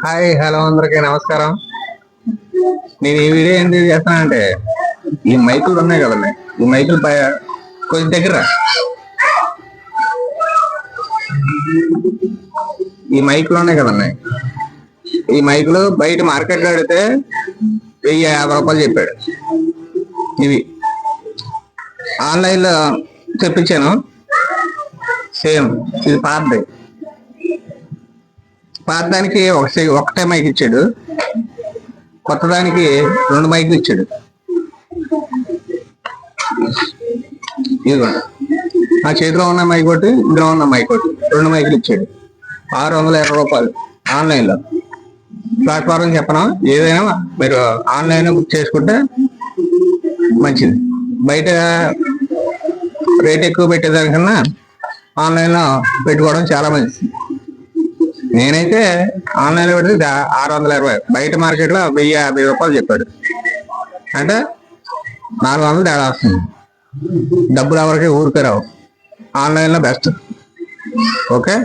Hi hello అందరికీ నమస్కారం. నేను ఈ వీడియో ఎందుకు చేస్తానంటే ఈ మైకులు ఉన్నాయి కదండి, ఈ మైకులు కొంచెం దగ్గర ఈ మైకులు ఉన్నాయి కదండి, ఈ మైకులు బయట మార్కెట్లో అడిగితే 1050 రూపాయలు చెప్పాడు. ఇవి ఆన్లైన్లో తెప్పించాను. సేమ్ ఇది పాతదానికి ఒకటే మైక్ ఇచ్చాడు, కొత్త దానికి 2 మైకులు ఇచ్చాడు. ఇదిగో నా చేతిలో ఉన్న మైక్ ఒకటి, ఇందులో ఉన్న మైక్ ఒకటి, 2 మైకులు ఇచ్చాడు. 620 రూపాయలు ఆన్లైన్లో. ప్లాట్ఫారం చెప్పను, ఏదైనా మీరు ఆన్లైన్ బుక్ చేసుకుంటే మంచిది. బయట రేట్ ఎక్కువ పెట్టేదానికన్నా ఆన్లైన్లో పెట్టుకోవడం చాలా మంచిది. నేనైతే ఆన్లైన్లో పెడితే 620, బయట మార్కెట్లో 1050 రూపాయలు చెప్పాడు. అంటే 400 తేడా వస్తుంది. డబ్బులు ఎవరికి ఊరికే రావు. ఆన్లైన్లో బెస్ట్. ఓకే.